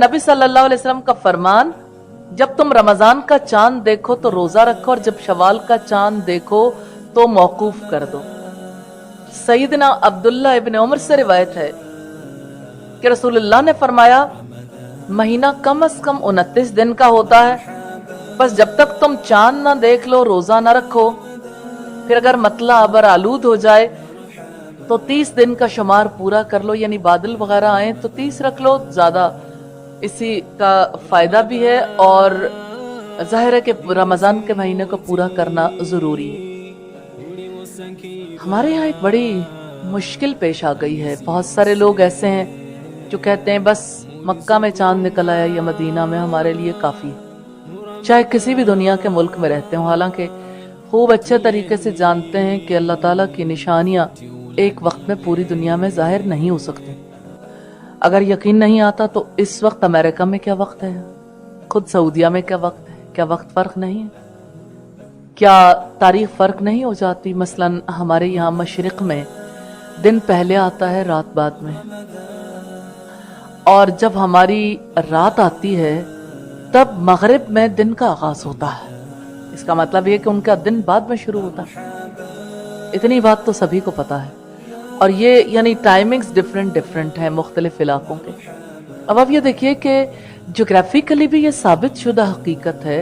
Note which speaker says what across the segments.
Speaker 1: नबी सल्लल्लाहु अलैहि वसल्लम का फरमान, जब तुम रमजान का चांद देखो तो रोजा रखो और जब शवाल का चांद देखो तो मौकूफ कर दो। सईदना अब्दुल्ला इब्न उमर से रिवायत है कि रसूलुल्लाह ने फरमाया, महीना कम से कम 29 दिन का होता है, बस जब तक तुम चांद ना देख लो रोजा ना रखो। फिर अगर मतला अबर आलूद हो जाए तो 30 दिन का शुमार पूरा कर लो, यानी बादल वगैरह आए तो 30 रख लो, ज्यादा इसी का फायदा भी है और जाहिर है कि रमजान के महीने को पूरा करना जरूरी है। हमारे यहाँ एक बड़ी मुश्किल पेश आ गई है। बहुत सारे लोग ऐसे हैं जो कहते हैं बस मक्का में चांद निकल आया या मदीना में हमारे लिए काफी है, चाहे किसी भी दुनिया के मुल्क में रहते हो। हालांकि खूब अच्छे तरीके से जानते हैं कि अल्लाह ताला की निशानियां एक वक्त में पूरी दुनिया में जाहिर नहीं हो सकती। अगर यकीन नहीं आता तो इस वक्त अमेरिका में क्या वक्त है, खुद सऊदिया में क्या वक्त है, क्या वक्त फर्क नहीं है, क्या तारीख फर्क नहीं हो जाती। मसलन हमारे यहाँ मशरिक में दिन पहले आता है रात बाद में, और जब हमारी रात आती है तब मगरिब में दिन का आगाज होता है। इसका मतलब ये कि उनका दिन बाद में शुरू होता है। इतनी बात तो सभी को पता है, और ये यानी टाइमिंग्स डिफरेंट है मुख्तलिफ इलाकों के। अब आप ये देखिए कि ज्योग्राफिकली भी ये साबित शुदा हकीकत है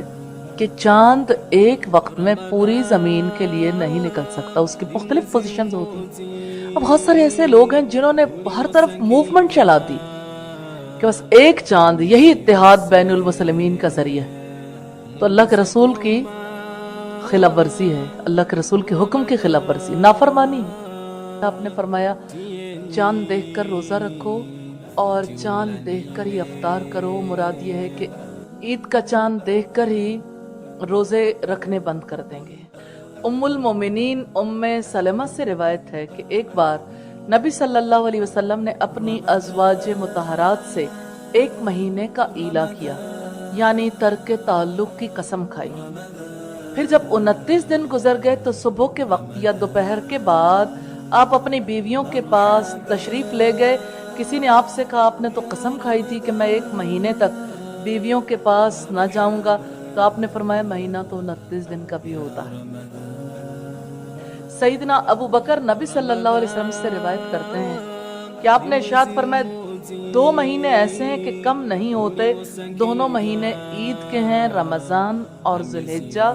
Speaker 1: कि चांद एक वक्त में पूरी जमीन के लिए नहीं निकल सकता, उसकी मुख्तलिफ पोजीशंस होती हैं। अब बहुत सारे ऐसे लोग हैं जिन्होंने हर तरफ मूवमेंट चला दी कि बस एक चांद यही इत्तेहाद बैनुल मुसलमीन का जरिया है। तो अल्लाह के रसूल की खिलाफ वर्जी है, अल्लाह के रसूल के हुक्म की खिलाफ वर्जी, नाफरमानी है। आपने फरमाया चांद देखकर रोजा रखो और चांद देखकर ही अफ्तार करो। मुराद ये है कि ईद का चांद देखकर ही रोजे रखने बंद कर देंगे। उम्मुल मोमिनीन उम्मे सलमा से रिवायत है कि एक बार नबी सल्लल्लाहु अलैहि वसल्लम ने अपनी अज़वाज मुतहरात से 1 महीने का ईला किया, यानी तर्क ताल्लुक की कसम खाई। फिर जब 29 दिन गुजर गए तो सुबह के वक्त या दोपहर के बाद आप अपनी बीवियों के पास तशरीफ ले गए। किसी ने आपसे कहा आपने तो कसम खाई थी कि मैं 1 महीने तक बीवियों के पास ना जाऊंगा, तो आपने फरमाया महीना तो 29 दिन का भी होता है। सईदना अबू बकर नबी सल्लल्लाहु अलैहि वसल्लम से रिवायत करते हैं कि आपने इरशाद फरमाया 2 महीने ऐसे हैं कि कम नहीं होते, दोनों महीने ईद के हैं, रमजान और जुल्हिज्जा।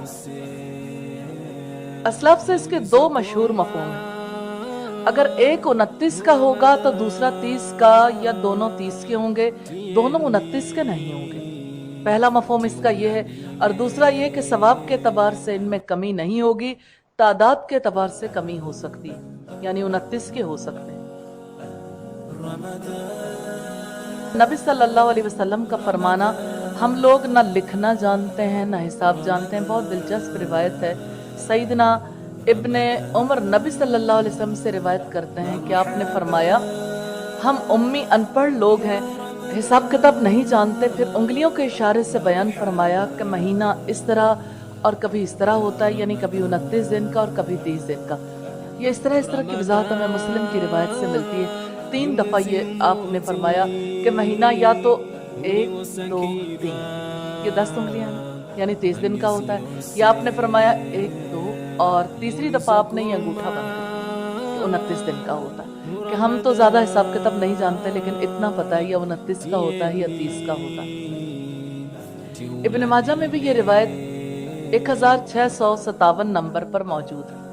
Speaker 1: असलाफ से इसके 2 मशहूर मफहूम हैं। अगर एक 29 का होगा तो दूसरा 30 का, या दोनों 30 के होंगे, दोनों 29 के नहीं होंगे। पहला मफहूम इसका यह है, और दूसरा यह कि सवाब के एतबार से इनमें कमी नहीं होगी, तादाद के एतबार से कमी हो सकती है, यानी 29 के हो सकते हैं। नबी सल्लल्लाहु अलैहि वसल्लम का फरमाना, हम लोग ना लिखना जानते हैं ना हिसाब जानते हैं। बहुत दिलचस्प रिवायत है। सईदना इब्ने उमर नबी सल्लल्लाहु अलैहि वसल्लम से रिवायत करते हैं कि आपने फरमाया, हम उम्मी अनपढ़ लोग हैं, हिसाब किताब नहीं जानते। फिर उंगलियों के इशारे से बयान फरमाया कि महीना इस तरह और कभी इस तरह होता है, यानी कभी 29 दिन का और कभी 30 दिन का। ये इस तरह की वजाहत हमें मुस्लिम की रिवायत से मिलती है। 3 दफा ये आपने फरमाया कि महीना या तो 1, 2, 3, ये 10 उंगलियां यानी 30 दिन का होता है, या आपने फरमाया 1, 2 और तीसरी दफा आपने ये अंगूठा बंद कर 29 दिन का होता है। कि हम तो ज्यादा हिसाब किताब नहीं जानते, लेकिन इतना पता है या 29 का होता है या 30 का होता है। इब्न माजा में भी ये रिवायत 1657 नंबर पर मौजूद है।